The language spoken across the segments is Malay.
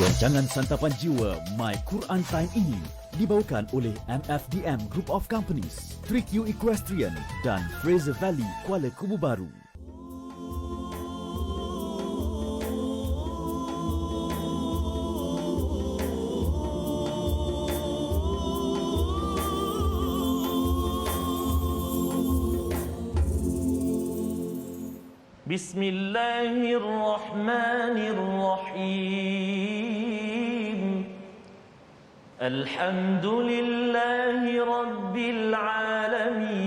Rancangan Santapan Jiwa My Quran Time ini dibawakan oleh MFDM Group of Companies, 3Q Equestrian dan Fraser Valley Kuala Kubu Baru. Bismillahirrahmanirrahim. Alhamdulillahi Rabbil Alamin.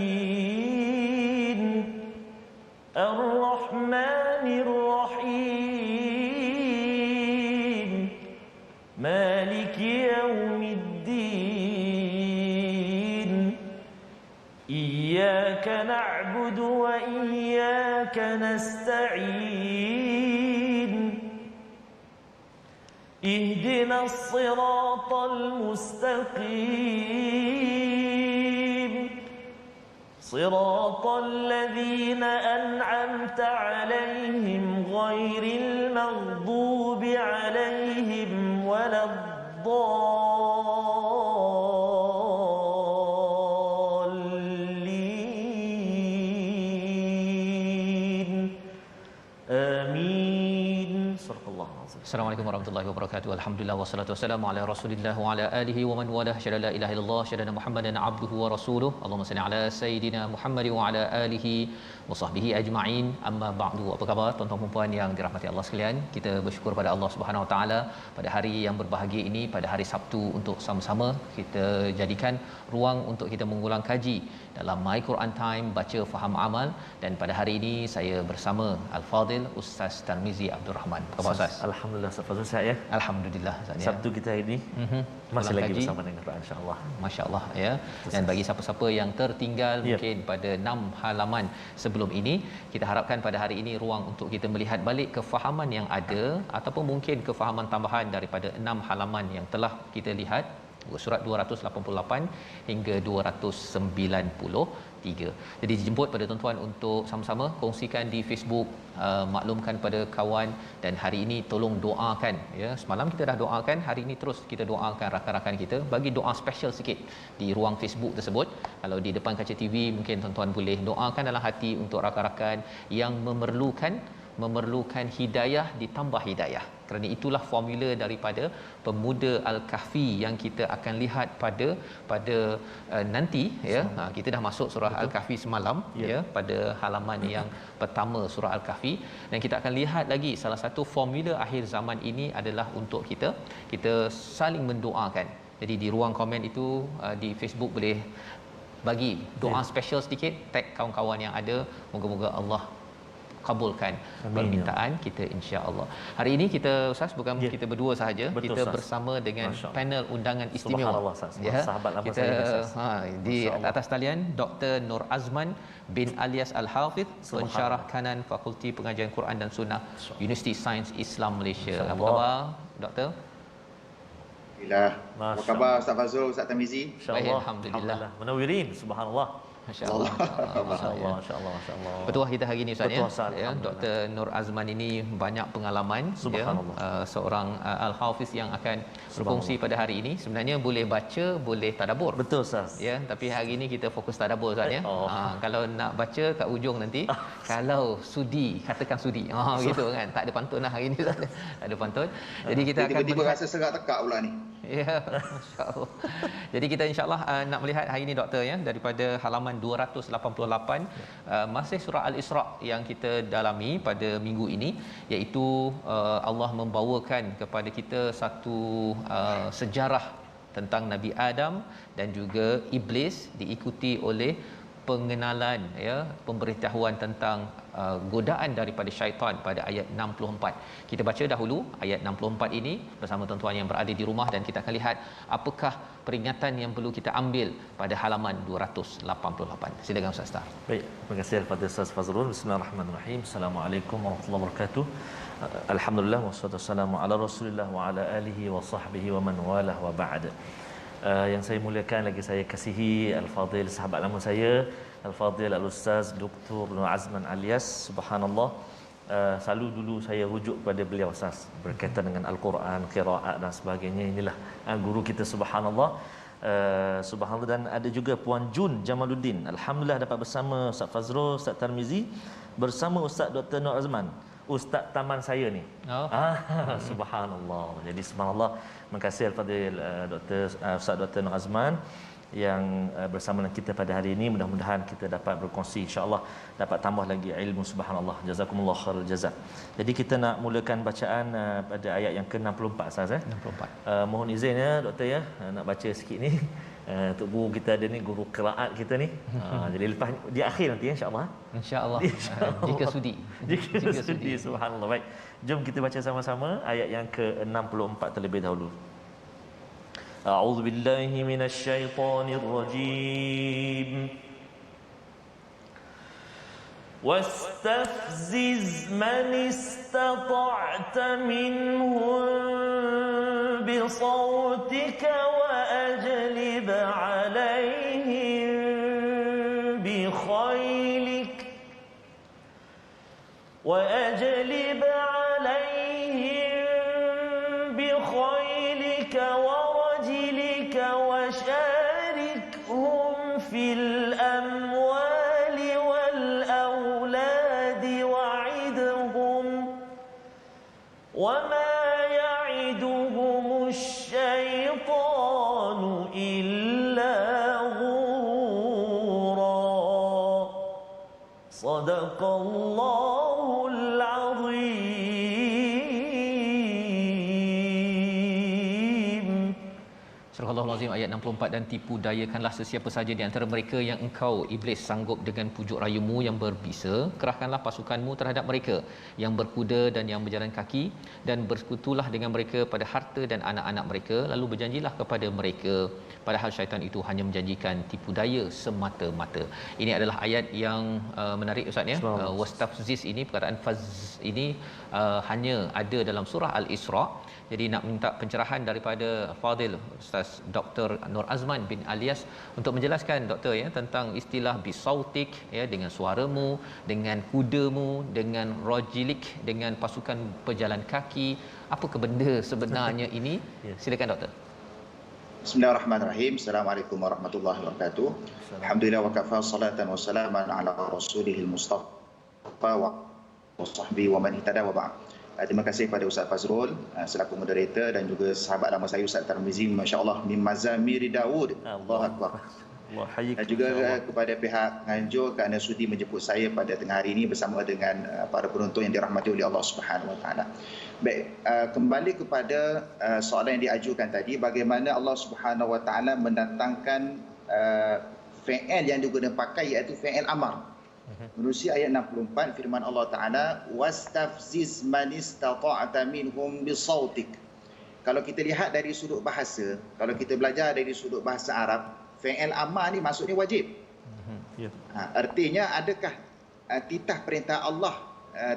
Ar-Rahmanir Rahim. Maliki Yawmiddin. Iyyaka na'budu wa iyyaka nasta'in. اهدنا الصراط المستقيم صراط الذين أنعمت عليهم غير المغضوب عليهم ولا الضالين آمين. صدق الله العظيم. Assalamualaikum warahmatullahi wabarakatuh. Alhamdulillah wassalatu wassalamu ala Rasulillah wa ala alihi wa man walah. Syada la ilaha illallah, syada Muhammadan abduhu wa rasuluh. Allahumma salli ala sayidina Muhammad wa ala alihi wa sahbihi ajma'in. Amma ba'du. Apa khabar tuan-tuan dan puan yang dirahmati Allah sekalian? Kita bersyukur pada Allah Subhanahu wa taala pada hari yang berbahagia ini, pada hari Sabtu, untuk sama-sama kita jadikan ruang untuk kita mengulang kaji dalam My Quran Time, baca faham amal. Dan pada hari ini saya bersama Al-Fadil Ustaz Tarmizi Abdul Rahman. Apa khabar Ustaz? Alhamdulillah, Ustaz saya ya. Alhamdulillah Ustaz ya. Sabtu kita ini masih Ulang lagi kaji bersama dengan Quran, insya-Allah. Masya-Allah ya. Dan bagi siapa-siapa yang tertinggal mungkin pada 6 halaman sebelum ini, kita harapkan pada hari ini ruang untuk kita melihat balik kefahaman yang ada ataupun mungkin kefahaman tambahan daripada 6 halaman yang telah kita lihat, surat 288 hingga 293. Jadi dijemput pada tuan-tuan untuk sama-sama kongsikan di Facebook, maklumkan pada kawan, dan hari ini tolong doakan ya. Semalam kita dah doakan, hari ini terus kita doakan rakan-rakan kita, bagi doa special sikit di ruang Facebook tersebut. Kalau di depan kaca TV mungkin tuan-tuan boleh doakan dalam hati untuk rakan-rakan yang memerlukan hidayah ditambah hidayah. Kerana itulah formula daripada pemuda Al-Kahfi yang kita akan lihat pada nanti ya. Kita dah masuk surah Al-Kahfi semalam ya, pada halaman yang pertama surah Al-Kahfi, dan kita akan lihat lagi salah satu formula akhir zaman ini adalah untuk kita saling mendoakan. Jadi di ruang komen itu di Facebook boleh bagi doa special sedikit, tag kawan-kawan yang ada. Moga-moga Allah kabulkan permintaan kita, insya-Allah. Hari ini kita Ustaz bukan kita berdua sahaja. Betul, kita Ustaz. bersama dengan panel undangan istimewa. Ya, sahabat lama kita, saya Ustaz. Di atas talian Dr. Nur Azman bin Alias Al-Hafiz, pensyarah kanan Fakulti Pengajian Quran dan Sunnah Universiti Sains Islam Malaysia. Apa khabar Doktor? Alhamdulillah. Apa khabar Ustaz Fazrul, Ustaz Tarmizi? Baik, alhamdulillah. Munawirin, subhanallah. Masya-Allah. Masya-Allah, masya-Allah, masya-Allah. Petuah kita hari ini Ustaz Betul, Ustaz. ya. Dr. Nur Azman ini banyak pengalaman ya. Seorang Al-Hafiz yang akan berkongsi pada hari ini. Sebenarnya boleh baca, boleh tadabbur. Betul, Ustaz. Ya, tapi hari ini kita fokus tadabbur Ustaz ya. Kalau nak baca kat ujung nanti, kalau sudi, katakan sudi. Gitu kan. Tak ada pantun lah hari ini Ustaz. Tak ada pantun. Jadi kita akan tiba-tiba rasa serak tekak pula ni. Ya, masya-Allah. Jadi kita insya-Allah nak melihat hari ini Doktor ya, daripada halaman 288 masih surah Al-Isra yang kita dalami pada minggu ini, iaitu Allah membawakan kepada kita satu sejarah tentang Nabi Adam dan juga iblis, diikuti oleh pengenalan ya, pemberitahuan tentang godaan daripada syaitan pada ayat 64. Kita baca dahulu ayat 64 ini bersama tuan-tuan yang berada di rumah, dan kita akan lihat apakah peringatan yang perlu kita ambil pada halaman 288. Silakan Ustaz Star. Baik, terima kasih kepada Ustaz Fazrul. Bismillahirrahmanirrahim. Assalamualaikum warahmatullahi wabarakatuh. Alhamdulillah wassalatu wassalamu ala Rasulillah wa ala alihi wa sahbihi wa man walah wa ba'd. Yang saya muliakan, lagi saya kasihi Al-Fadil, sahabat lama saya Al-Fadil Al-Ustaz Dr. Nur Azman Alias, subhanallah, selalu dulu saya rujuk pada beliau Ustaz berkaitan dengan Al-Quran, qiraat dan sebagainya. Inilah guru kita, subhanallah. Subhanallah. Dan ada juga Puan Jun Jamaluddin, alhamdulillah dapat bersama Ustaz Fazrul, Ustaz Tarmizi, bersama Ustaz Dr. Nur Azman, Ustaz taman saya ni. Subhanallah. Jadi subhanallah, terima kasih al-Fadil Ustaz Dr. Nur Azman yang bersama dengan kita pada hari ini. Mudah-mudahan kita dapat berkongsi, insya-Allah dapat tambah lagi ilmu, subhanallah. Jazakumullah khairul jazak. Jadi kita nak mulakan bacaan pada ayat yang ke-64 Ustaz 64. Mohon izin ya doktor ya, nak baca sikit ni. Untuk guru kita ada ni, guru qiraat kita ni. Jadi lepas di akhir nanti insya-Allah. Insya-Allah. Jika sudi. Jika sudi, subhanallah. Baik. Jom kita baca sama-sama ayat yang ke-64 terlebih dahulu. أعوذ بالله من الشيطان الرجيم واستفزز من استطعت منهم بصوتك وأجلب عليهم بخيلك وأجلب عليهم بخيلك وشاركهم في الأموال والأولاد وعدهم وما يعدهم الشيطان إلا غرورا صدق الله العظيم. Surah Al-Azim ayat 64, dan tipu dayakanlah sesiapa saja di antara mereka yang engkau iblis sanggup dengan pujuk rayumu yang berbisa. Kerahkanlah pasukanmu terhadap mereka yang berkuda dan yang berjalan kaki, dan bersekutulah dengan mereka pada harta dan anak-anak mereka, lalu berjanjilah kepada mereka, padahal syaitan itu hanya menjanjikan tipu daya semata-mata. Ini adalah ayat yang menarik Ustaz ya. Wastafziz ini, perkataan faz ini hanya ada dalam surah Al-Isra. Jadi nak minta pencerahan daripada Fadil Ustaz Dr. Nur Azman bin Alias untuk menjelaskan doktor ya tentang istilah bisautik ya, dengan suaramu, dengan kudamu, dengan rojilik, dengan pasukan pejalan kaki. Apakah benda sebenarnya ini? Silakan doktor. Bismillahirrahmanirrahim. Assalamualaikum warahmatullahi wabarakatuh. Alhamdulillah wa kafa, salatan wa salaman ala rasulihil mustafa wa sahbihi wa man ihtada wa ba'd. Terima kasih kepada Ustaz Fazrul selaku moderator, dan juga sahabat lama saya Ustaz Tarmizi, masya-Allah, min mazamiri Daud. Allahu akbar. Dan juga kepada pihak penganjur kerana sudi menjemput saya pada tengah hari ini bersama dengan para penonton yang dirahmati oleh Allah Subhanahu Wa Taala. Baik, kembali kepada soalan yang diajukan tadi, bagaimana Allah Subhanahu Wa Taala mendatangkan fi'il yang digunakan pakai, iaitu fi'il amar. Menerusi ayat 64, firman Allah Ta'ala, wastafziz man istata'ta minhum bisautik. Kalau kita lihat dari sudut bahasa, kalau kita belajar dari sudut bahasa Arab, fi'il amar ni maksudnya wajib. Artinya adakah titah perintah Allah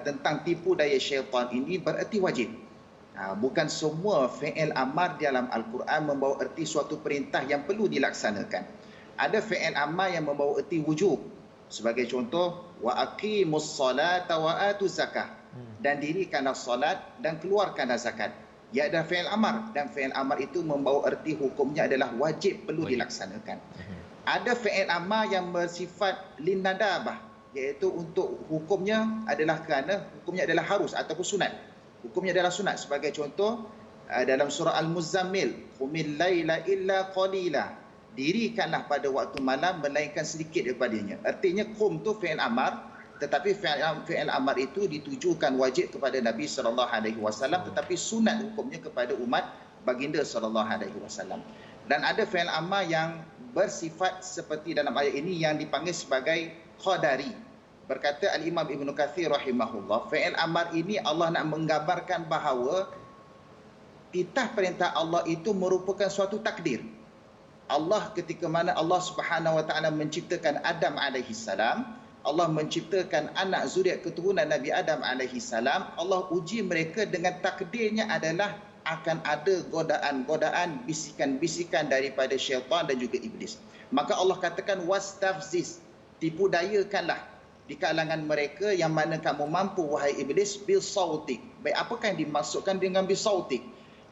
tentang tipu daya syaitan ini bererti wajib? Bukan semua fi'il amar dalam Al-Quran membawa erti suatu perintah yang perlu dilaksanakan. Ada fi'il amar yang membawa erti wujub. Sebagai contoh, wa aqimus salata wa atuz zakah, dan dirikanlah solat dan keluarkanlah zakat. Ia adalah fi'il amar, dan fi'il amar itu membawa erti hukumnya adalah wajib, perlu dilaksanakan. Ada fi'il amar yang bersifat linnadabah, iaitu untuk hukumnya adalah kerana hukumnya adalah harus ataupun sunat. Hukumnya adalah sunat. Sebagai contoh, dalam surah Al-Muzammil, qumil laila illa qalila, dirikanlah pada waktu malam melainkan sedikit daripadanya. Artinya qum tu fi'il amar, tetapi fi'il amar itu ditujukan wajib kepada Nabi SAW, tetapi sunat hukumnya kepada umat baginda SAW. Dan ada fi'il amar yang bersifat seperti dalam ayat ini yang dipanggil sebagai qadari. Berkata Al-Imam Ibn Kathir rahimahullah, fi'il amar ini Allah nak menggambarkan bahawa titah perintah Allah itu merupakan suatu takdir. Allah ketika mana Allah Subhanahu Wa Taala menciptakan Adam alaihi salam, Allah menciptakan anak zuriat keturunan Nabi Adam alaihi salam, Allah uji mereka dengan takdirnya adalah akan ada godaan-godaan, bisikan-bisikan daripada syaitan dan juga iblis. Maka Allah katakan wastafziz, tipu dayakanlah di kalangan mereka yang mana kamu mampu wahai iblis bisautik. Baik, apakah yang dimaksudkan dengan bisautik?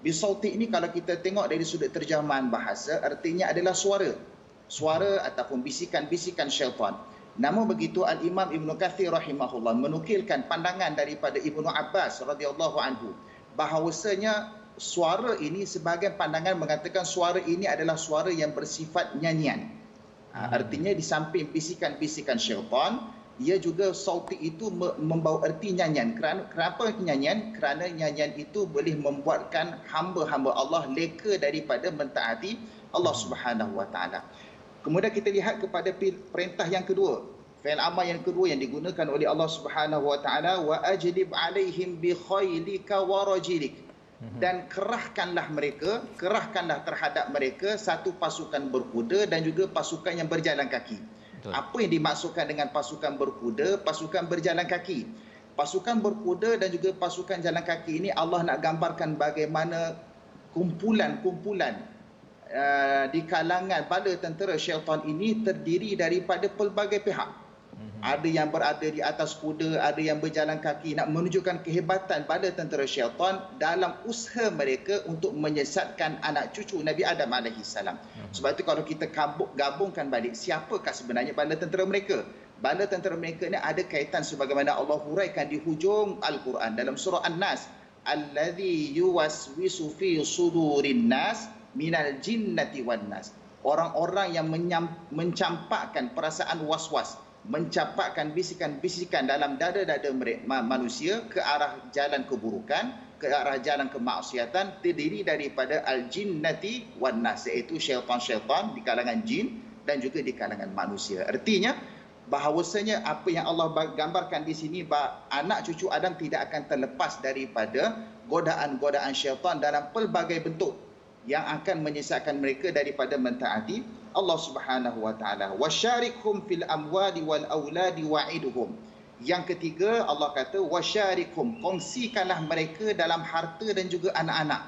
Bisautik ini kalau kita tengok dari sudut terjemahan bahasa, artinya adalah suara ataupun bisikan-bisikan syaitan. Namun begitu Al-Imam Ibn Kathir rahimahullah menukilkan pandangan daripada Ibnu Abbas radhiyallahu anhu bahawasanya suara ini, sebahagian pandangan mengatakan suara ini adalah suara yang bersifat nyanyian. Artinya di samping bisikan-bisikan syaitan, ia juga sautik itu membawa erti nyanyian. Kenapa nyanyian? Kerana nyanyian itu boleh membuatkan hamba-hamba Allah leka daripada mentaati Allah Subhanahu wa taala. Kemudian kita lihat kepada perintah yang kedua, fi'il amar yang kedua yang digunakan oleh Allah Subhanahu wa taala, wa ajlib alaihim bi khailika wa rajilik. Dan kerahkanlah terhadap mereka satu pasukan berkuda dan juga pasukan yang berjalan kaki. Betul. Apa yang dimaksudkan dengan pasukan berkuda, pasukan berjalan kaki? Pasukan berkuda dan juga pasukan jalan kaki ini Allah nak gambarkan bagaimana kumpulan-kumpulan di kalangan bala tentera syaitan ini terdiri daripada pelbagai pihak. Ada yang berada di atas kuda, ada yang berjalan kaki, nak menunjukkan kehebatan bala tentera syaitan dalam usaha mereka untuk menyesatkan anak cucu Nabi Adam AS. Sebab itu kalau kita gabungkan balik, siapakah sebenarnya bala tentera mereka? Bala tentera mereka ini ada kaitan sebagaimana Allah huraikan di hujung Al-Quran dalam surah An-Nas, allazi yuwaswisu fi sudurin nas minal jinnati wan nas. Orang-orang yang mencampakkan perasaan was-was, mencampakkan bisikan-bisikan dalam dada-dada manusia ke arah jalan keburukan, ke arah jalan kemaksiatan, terdiri daripada al-jinnati wan nas, iaitu syaitan-syaitan di kalangan jin dan juga di kalangan manusia. Artinya bahawasanya apa yang Allah gambarkan di sini, anak cucu Adam tidak akan terlepas daripada godaan-godaan syaitan dalam pelbagai bentuk yang akan menyesatkan mereka daripada mentaati Allah Subhanahu wa taala. Wasyarikhum fil amwali wal auladi wa'iduhum. Yang ketiga, Allah kata wasyarikhum, kongsikanlah mereka dalam harta dan juga anak-anak.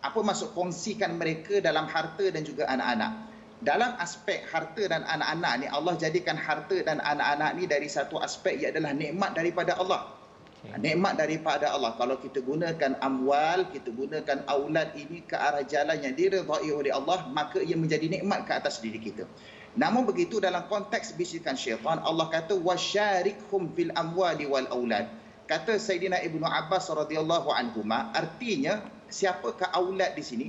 Apa maksud kongsikan mereka dalam harta dan juga anak-anak? Dalam aspek harta dan anak-anak ni, Allah jadikan harta dan anak-anak ni dari satu aspek, ia adalah nikmat daripada Allah. Nikmat daripada Allah. Kalau kita gunakan amwal, kita gunakan aulad ini ke arah jalan yang diridai oleh Allah, maka ia menjadi nikmat ke atas diri kita. Namun begitu dalam konteks bisikan syaitan, Allah kata wasyarikhum fil amwali wal aulad. Kata Sayyidina Ibnu Abbas radhiyallahu anhuma, artinya siapakah aulad di sini?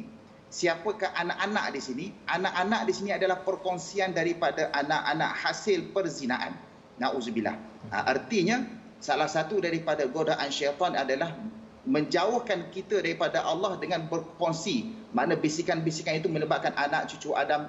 Siapakah anak-anak di sini? Anak-anak di sini adalah perkongsian daripada anak-anak hasil perzinaan. Nauzubillah. Artinya salah satu daripada godaan syaitan adalah menjauhkan kita daripada Allah dengan berkongsi. Mana bisikan-bisikan itu menyebabkan anak cucu Adam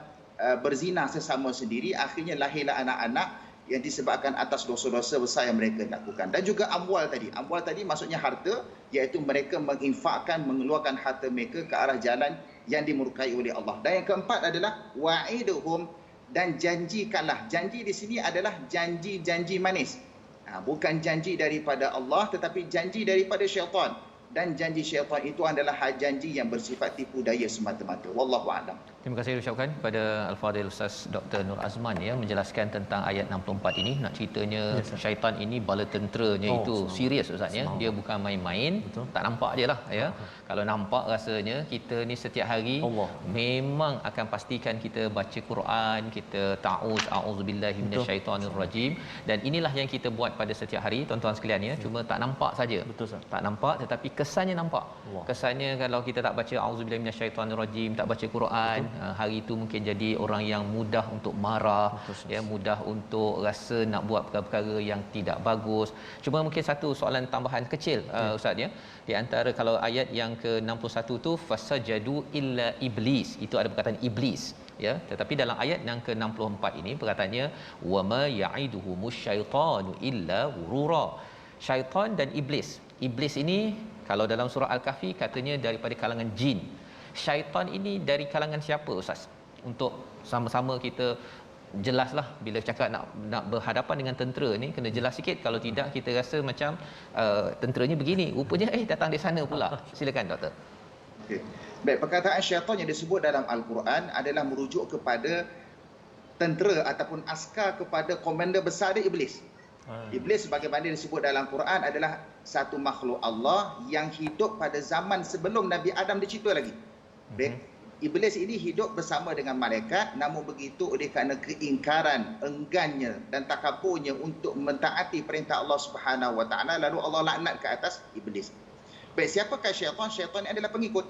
berzina sesama sendiri. Akhirnya lahirlah anak-anak yang disebabkan atas dosa-dosa besar yang mereka lakukan. Dan juga amwal tadi. Amwal tadi maksudnya harta, iaitu mereka menginfakkan, mengeluarkan harta mereka ke arah jalan yang dimurkai oleh Allah. Dan yang keempat adalah wa'iduhum, dan janjikanlah. Janji di sini adalah janji-janji manis. Bukan janji daripada Allah tetapi janji daripada syaitan. Dan janji syaitan itu adalah janji yang bersifat tipu daya semata-mata. Wallahu a'lam. Terima kasih ucapkan kepada Al-Fadhil Ustaz Dr. Nur Azman ya, menjelaskan tentang ayat 64 ini. Nak ceritanya syaitan ini bala tenteranya itu serius Ustaz ya. Dia bukan main-main. Betul. Tak nampak je lah ya. Kalau nampak rasanya kita ni setiap hari memang akan pastikan kita baca Quran, kita ta'uz, a'udzubillahi minasyaitonirrajim, dan inilah yang kita buat pada setiap hari tuan-tuan sekalian ya. Cuma tak nampak saja. Betul Ustaz. Tak nampak tetapi kesannya nampak. Kesannya kalau kita tak baca a'udzubillahi minasyaitonirrajim, tak baca Quran, hari itu mungkin jadi orang yang mudah untuk marah, ya, mudah untuk rasa nak buat perkara-perkara yang tidak bagus. Cuma mungkin satu soalan tambahan kecil Ustaz ya. Di antara kalau ayat yang ke-61 tu fasajadu illa iblis, itu ada perkataan iblis ya, tetapi dalam ayat yang ke-64 ini perkataannya wama ya'iduhumus syaitanu illa ghurura. Syaitan dan iblis. Iblis ini kalau dalam surah Al-Kahfi katanya daripada kalangan jin. Syaitan ini dari kalangan siapa Ustaz? Untuk sama-sama kita jelaslah bila cakap nak berhadapan dengan tentera ni kena jelas sikit. Kalau tidak kita rasa macam tenteranya begini, rupanya datang dari sana pula. Silakan doktor. Okey. Baik, perkataan syaitan yang disebut dalam Al-Quran adalah merujuk kepada tentera ataupun askar kepada komander besar dia iblis. Iblis sebagaimana disebut dalam Quran adalah satu makhluk Allah yang hidup pada zaman sebelum Nabi Adam dicipta lagi. Iblis ini hidup bersama dengan malaikat, namun begitu oleh kerana keingkaran, enggannya dan takaburnya untuk mentaati perintah Allah Subhanahu Wa Taala, lalu Allah laknat ke atas iblis. Baik, siapakah syaitan? Syaitan adalah pengikut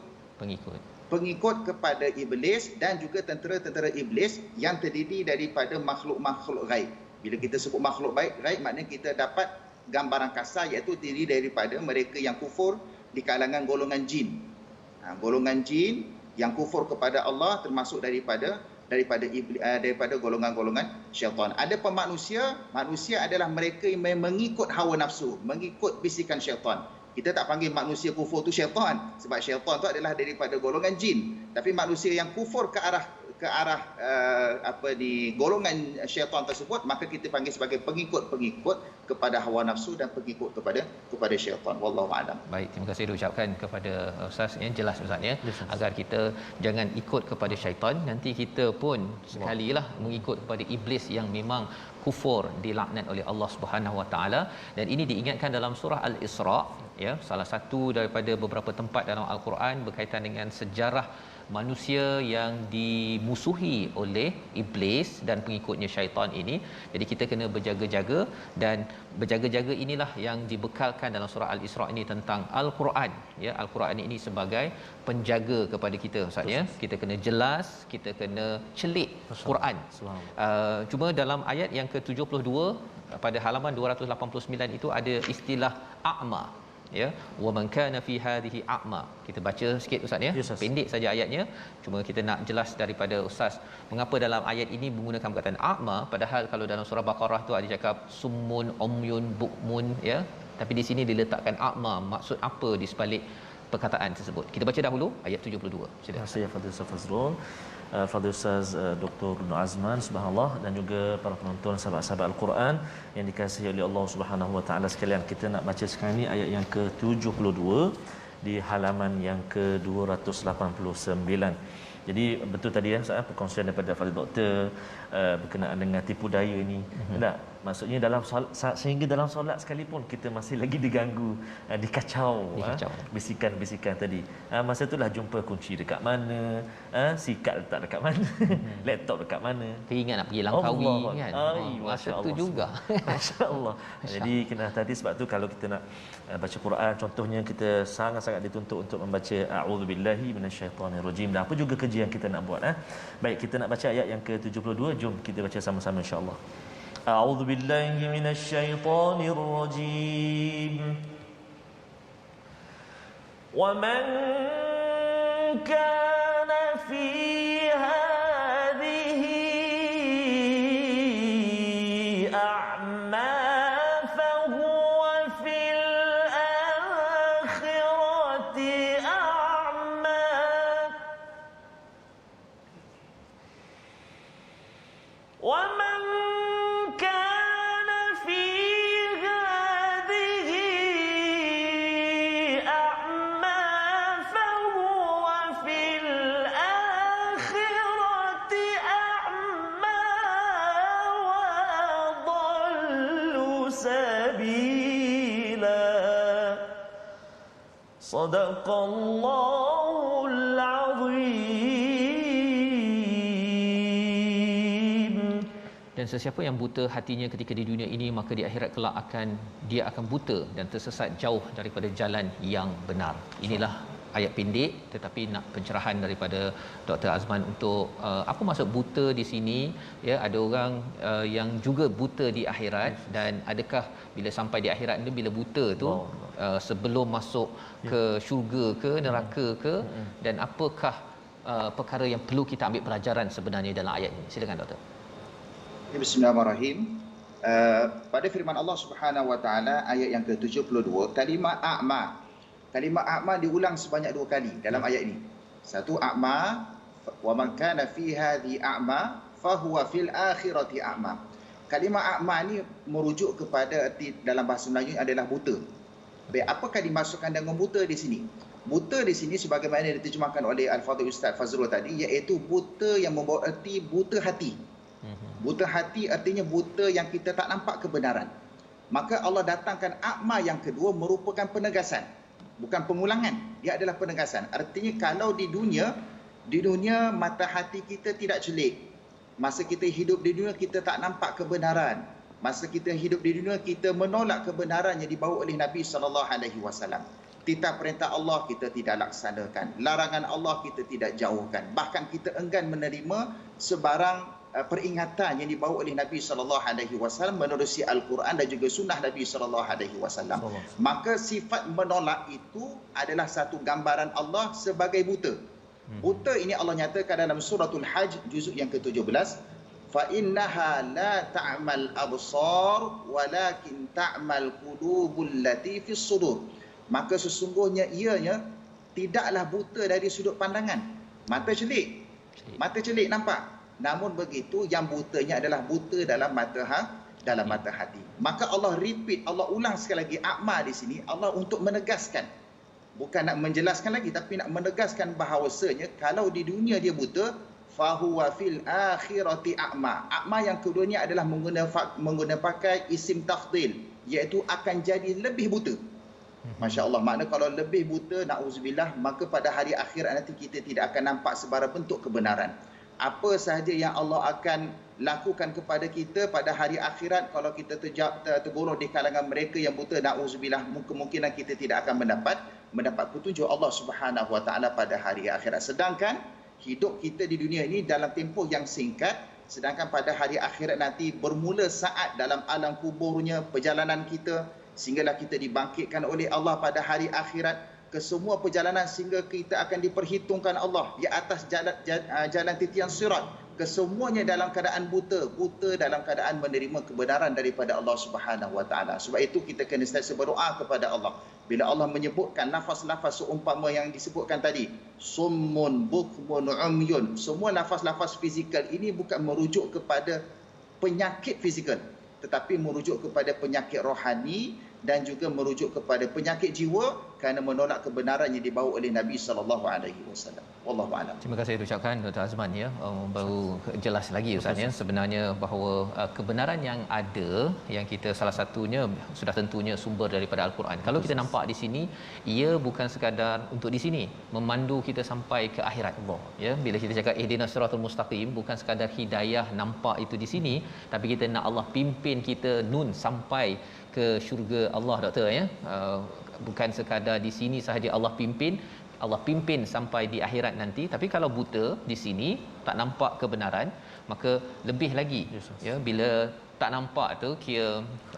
kepada iblis dan juga tentera-tentera iblis yang terdiri daripada makhluk-makhluk ghaib. Bila kita sebut makhluk ghaib, maknanya kita dapat gambaran kasar, iaitu terdiri daripada mereka yang kufur di kalangan golongan jin. Golongan jin yang kufur kepada Allah termasuk daripada golongan-golongan syaitan. Ada pun manusia adalah mereka yang mengikut hawa nafsu, mengikut bisikan syaitan. Kita tak panggil manusia kufur tu syaitan, sebab syaitan tu adalah daripada golongan jin. Tapi manusia yang kufur ke arah golongan syaitan tersebut, maka kita panggil sebagai pengikut kepada hawa nafsu dan pengikut kepada syaitan. Wallahu a'lam. Baik, terima kasih diucapkan kepada Ustaz, yang jelas Ustaz ya, agar kita jangan ikut kepada syaitan, nanti kita pun sekalilah mengikut kepada iblis yang memang kufur, dilaknat oleh Allah Subhanahu Wa Taala. Dan ini diingatkan dalam surah Al-Isra ya, salah satu daripada beberapa tempat dalam Al-Quran berkaitan dengan sejarah manusia yang dimusuhi oleh iblis dan pengikutnya syaitan ini. Jadi kita kena berjaga-jaga, dan berjaga-jaga inilah yang dibekalkan dalam surah Al-Isra ini tentang Al-Quran ya. Al-Quran ini sebagai penjaga kepada kita Ustaz ya. Kita kena jelas, kita kena celik Quran. Cuma dalam ayat yang ke-72 pada halaman 289 itu ada istilah a'ma ya, wa man kana fi hadhihi a'ma. Kita baca sikit Ustaz ya, pendek saja ayatnya, cuma kita nak jelas daripada Ustaz mengapa dalam ayat ini menggunakan perkataan a'ma, padahal kalau dalam surah Baqarah tu ada cakap summun umyun bukmun ya, tapi di sini diletakkan a'ma. Maksud apa di sebalik perkataan tersebut? Kita baca dahulu ayat 72. Terima kasih Fadil Ustaz Fazrul, Fadil Ustaz Dr. Ibn Azman, subhanallah, dan juga para penonton sahabat-sahabat Al-Quran yang dikasihi oleh Allah Subhanahu Wa Taala sekalian. Kita nak baca sekarang ni ayat yang ke-72 di halaman yang ke-289. Jadi betul tadi ya, saya perkongsian daripada Fadil Doktor berkenaan dengan tipu daya ini. Tak, maksudnya dalam solat, sehingga dalam solat sekalipun kita masih lagi diganggu, dikacau. Bisikan-bisikan tadi. Masa itulah jumpa kunci dekat mana, sikat letak dekat mana, laptop dekat mana. Teringat nak pergi Langkawi kan. Masa tu juga. Masya-Allah. Jadi kena hati-hati, sebab tu kalau kita nak baca Quran contohnya, kita sangat-sangat dituntut untuk membaca a'udzubillahi minasyaitonirrajim. Dan apa juga kerja yang kita nak buat. Baik, kita nak baca ayat yang ke-72. Jom kita baca sama-sama insya-Allah. A'udzubillahi minasyaitonirrajim. Wa man kana fi hadhihi a'ma fahuwa fil akhirati a'ma. Wa man kana fi hadhihi a'ma fahuwa fil akhirati a'ma wa adallu sabila. Sadaqallahul azim. Dan sesiapa yang buta hatinya ketika di dunia ini, maka di akhirat kelak dia akan buta dan tersesat jauh daripada jalan yang benar. Inilah ayat pendek tetapi nak pencerahan daripada Dr. Azman untuk apa maksud buta di sini ya. Ada orang yang juga buta di akhirat, dan adakah bila sampai di akhirat ni, bila buta tu sebelum masuk ke syurga ke neraka ke, dan apakah perkara yang perlu kita ambil pelajaran sebenarnya dalam ayat ini? Silakan Doktor. Bismillahirrahmanirrahim. Pada firman Allah Subhanahu Wa Taala ayat yang ke-72, kalimah a'ma. Kalimah a'ma diulang sebanyak 2 kali dalam ayat ini. Satu, a'ma, wa man kana fi hadhi a'ma fahuwa fil akhirati a'ma. Kalimah a'ma ni merujuk kepada erti dalam bahasa Melayu adalah buta. Baik, apakah dimaksudkan dengan buta di sini? Buta di sini sebagaimana diterjemahkan oleh Al-Fadhil Ustaz Fazrul tadi, iaitu buta yang membawa erti buta hati. Buta hati artinya buta yang kita tak nampak kebenaran. Maka Allah datangkan a'ma yang kedua merupakan penegasan, bukan pengulangan. Dia adalah penegasan. Artinya kalau di dunia mata hati kita tidak celik. Masa kita hidup di dunia kita tak nampak kebenaran. Masa kita hidup di dunia kita menolak kebenaran yang dibawa oleh Nabi SAW. Titah perintah Allah kita tidak laksanakan. Larangan Allah kita tidak jauhkan. Bahkan kita enggan menerima sebarang peringatan yang dibawa oleh Nabi SAW menerusi Al-Quran dan juga sunnah Nabi SAW. Maka sifat menolak itu adalah satu gambaran Allah sebagai buta. Buta ini Allah nyatakan dalam suratul Hajj juzuk yang ke-17, fa innaha la ta'mal absar walakin ta'mal qulubul lati fis sudur. Maka sesungguhnya ianya tidaklah buta dari sudut pandangan. Mata celik nampak. Namun begitu yang butanya adalah buta dalam mata hati. Maka Allah repeat, Allah ulang sekali lagi a'ma di sini, Allah untuk menegaskan. Bukan nak menjelaskan lagi, tapi nak menegaskan bahawasanya kalau di dunia dia buta, fahuwa fil akhirati a'ma. A'ma yang keduanya adalah menggunakan pakai isim tafdil, iaitu akan jadi lebih buta. Masya Allah, makna kalau lebih buta, na'udzubillah, maka pada hari akhirat nanti kita tidak akan nampak sebarang bentuk kebenaran. Apa sahaja yang Allah akan lakukan kepada kita pada hari akhirat, kalau kita tergolong di kalangan mereka yang buta, na'udzubillah, kemungkinan kita tidak akan mendapat petunjuk Allah Subhanahu Wa Taala pada hari akhirat. Sedangkan hidup kita di dunia ini dalam tempoh yang singkat, sedangkan pada hari akhirat nanti bermula saat dalam alam kuburnya perjalanan kita, sehinggalah kita dibangkitkan oleh Allah pada hari akhirat ke semua perjalanan, sehingga kita akan diperhitungkan Allah di atas jalan titian sirat. Kesemuanya dalam keadaan buta dalam keadaan menerima kebenaran daripada Allah Subhanahu Wa Taala. Sebab itu kita kena sentiasa berdoa kepada Allah. Bila Allah menyebutkan lafaz-lafaz seumpama yang disebutkan tadi, summun bukmun umyun, semua lafaz-lafaz fizikal ini bukan merujuk kepada penyakit fizikal, tetapi merujuk kepada penyakit rohani dan juga merujuk kepada penyakit jiwa kerana menolak kebenaran yang dibawa oleh Nabi SAW. Wallahu a'lam. Terima kasih ucapkan Dr. Azman ya. Baru jelas lagi Ustaz ya, sebenarnya bahawa kebenaran yang ada, yang kita salah satunya sudah tentunya sumber daripada Al-Quran. Kalau kita nampak di sini, ia bukan sekadar untuk di sini memandu kita sampai ke akhirat Allah ya. Bila kita cakap ihdinas siratal mustaqim, bukan sekadar hidayah nampak itu di sini, tapi kita nak Allah pimpin kita nun sampai ke syurga Allah, doktor ya. Bukan sekadar di sini sahaja Allah pimpin sampai di akhirat nanti. Tapi kalau buta di sini, tak nampak kebenaran, maka lebih lagi ya, bila tak nampak tu kira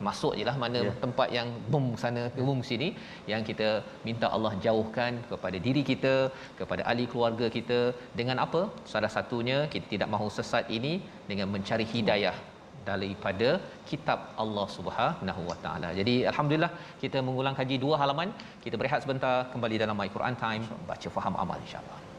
masuk jelah mana tempat yang bom sana bom sini, yang kita minta Allah jauhkan kepada diri kita, kepada ahli keluarga kita. Dengan apa? Salah satunya kita tidak mahu sesat ini dengan mencari hidayah daripada kitab Allah Subhanahu Wa Taala. Jadi alhamdulillah kita mengulang kaji 2 halaman. Kita berehat sebentar, kembali dalam My Quran Time, baca faham amal insya-Allah.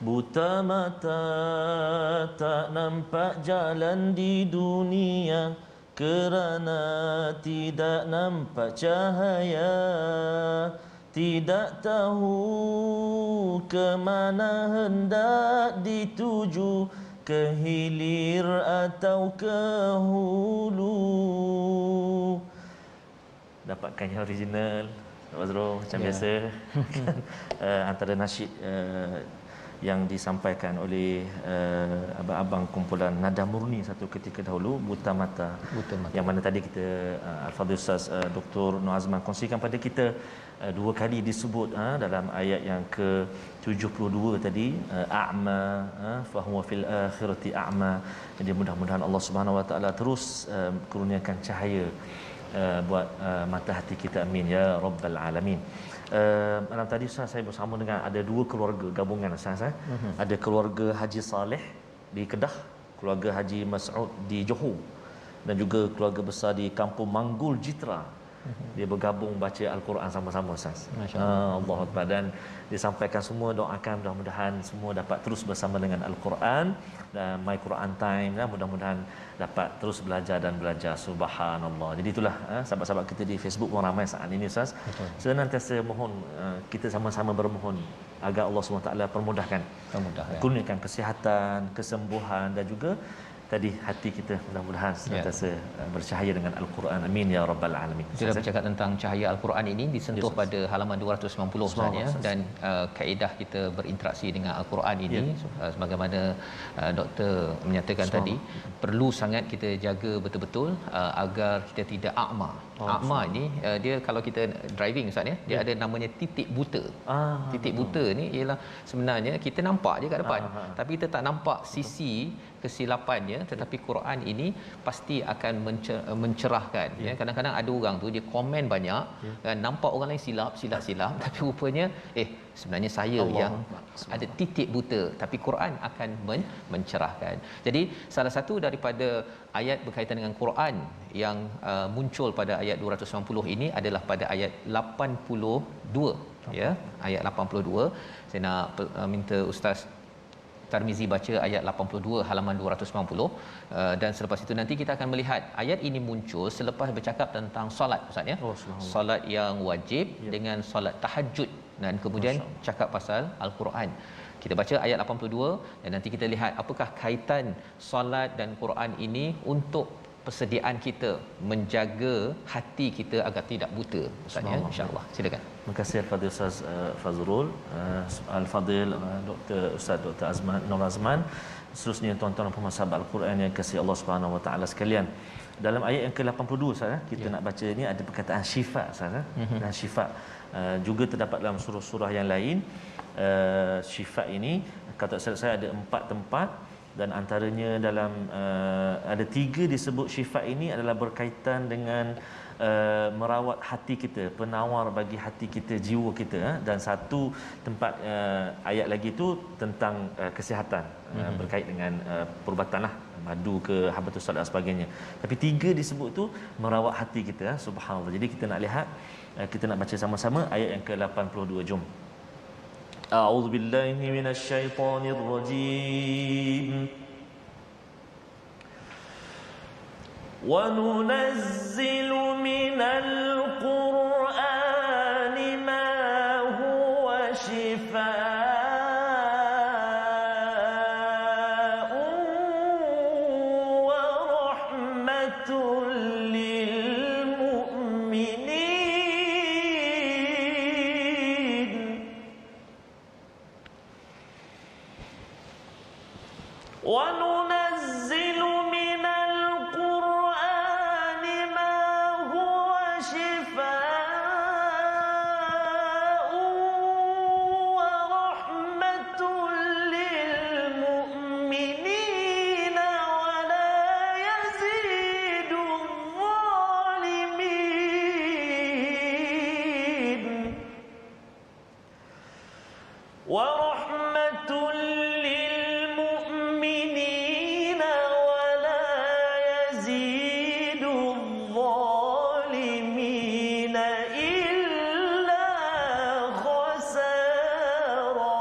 Buta mata tak nampak jalan di dunia kerana tidak nampak cahaya, tidak tahu ke mana hendak dituju, ke hilir atau ke hulu. Dapatkan yang original Wazro macam biasa. Antara nasyid yang disampaikan oleh abang-abang kumpulan Nada Murni satu ketika dahulu, Buta Mata. Yang mana tadi kita Al-Fadhil Ustaz Dr. Noor Azman kongsikan pada kita 2 kali disebut dalam ayat yang ke-72 tadi, a'ma fa huwa fil akhirati a'ma. Jadi mudah-mudahan Allah Subhanahu Wa Taala terus kurniakan cahaya buat mata hati kita, amin ya rabbal alamin. Malam tadi Ustaz, saya bersama dengan ada 2 keluarga gabungan Ustaz. Ada keluarga Haji Saleh di Kedah, keluarga Haji Mas'ud di Johor, dan juga keluarga besar di Kampung Manggul Jitra Dia bergabung baca Al-Quran sama-sama Ustaz. Allahu Akbar. Dan disampaikan semua doakan mudah-mudahan semua dapat terus bersama dengan Al-Quran dan My Quran Time dan mudah-mudahan dapat terus belajar dan belajar. Subhanallah. Jadi itulah sahabat-sahabat kita di Facebook pun ramai saat ini Ustaz. Senantiasa mohon kita sama-sama bermohon agar Allah SWT permudahkan. Kurniakan kesihatan, kesembuhan dan juga tadi hati kita mudah-mudahan sentiasa bercahaya dengan Al-Quran. Amin ya rabbal alamin. Kita bercakap tentang cahaya Al-Quran ini disentuh pada halaman 290 sebenarnya, dan kaedah kita berinteraksi dengan Al-Quran ini sebagaimana doktor menyatakan tadi, perlu sangat kita jaga betul-betul agar kita tidak akma. Akma ini dia kalau kita driving Ustaz ya, dia ada namanya titik buta. Titik buta ni ialah sebenarnya kita nampak je kat depan, tapi kita tak nampak sisi kesilapannya, tetapi Quran ini pasti akan mencerahkan. Kadang-kadang ada orang tu dia komen banyak, nampak orang lain silap tapi rupanya sebenarnya saya yang ada titik buta, tapi Quran akan mencerahkan. Jadi salah satu daripada ayat berkaitan dengan Quran yang muncul pada ayat 290 ini adalah pada ayat 82 ya, ayat 82. Saya nak minta Ustaz Tarmizi baca ayat 82 halaman 290, dan selepas itu nanti kita akan melihat ayat ini muncul selepas bercakap tentang solat Ustaz ya. Solat yang wajib dengan solat tahajud, dan kemudian cakap pasal Al-Quran. Kita baca ayat 82 dan nanti kita lihat apakah kaitan solat dan Quran ini untuk persediaan kita menjaga hati kita agar tidak buta Ustaz ya, insya-Allah. Silakan. Terima kasih Al-Fadhil Ustaz Fazrul, Al-Fadhil Dr. Azman Nur Azman. Seterusnya tuan-tuan dan puan sahabat Al-Quran yang kasih Allah Subhanahu Wa Taala sekalian. Dalam ayat yang ke-82 Ustaz kita nak baca ni ada perkataan syifa Ustaz dan syifa juga terdapat dalam surah-surah yang lain. Syifa ini kata saya ada 4 tempat, dan antaranya dalam ada 3 disebut syifa ini adalah berkaitan dengan merawat hati kita, penawar bagi hati kita, jiwa kita, dan satu tempat ayat lagi tu tentang kesihatan, berkait dengan perubatanlah madu ke habatus salat dan sebagainya. Tapi 3 disebut tu merawat hati kita. Subhanallah. Jadi kita nak lihat, kita nak baca sama-sama ayat yang ke-82. Jom. A'udzubillahi minasyaitonirrajim. Wa nunazzilu minal Qur'ani ma huwa shifaa'un wa rahmatun lil mu'minin. Wa nunazzilu minal Qur'ani ma huwa shifaa'un wa rahmatun lil mu'minina wa la yazidu adh-dhalimin. Wa rahmatun lil mu'minina wa la yazidu adh-dhalimina illa khasara.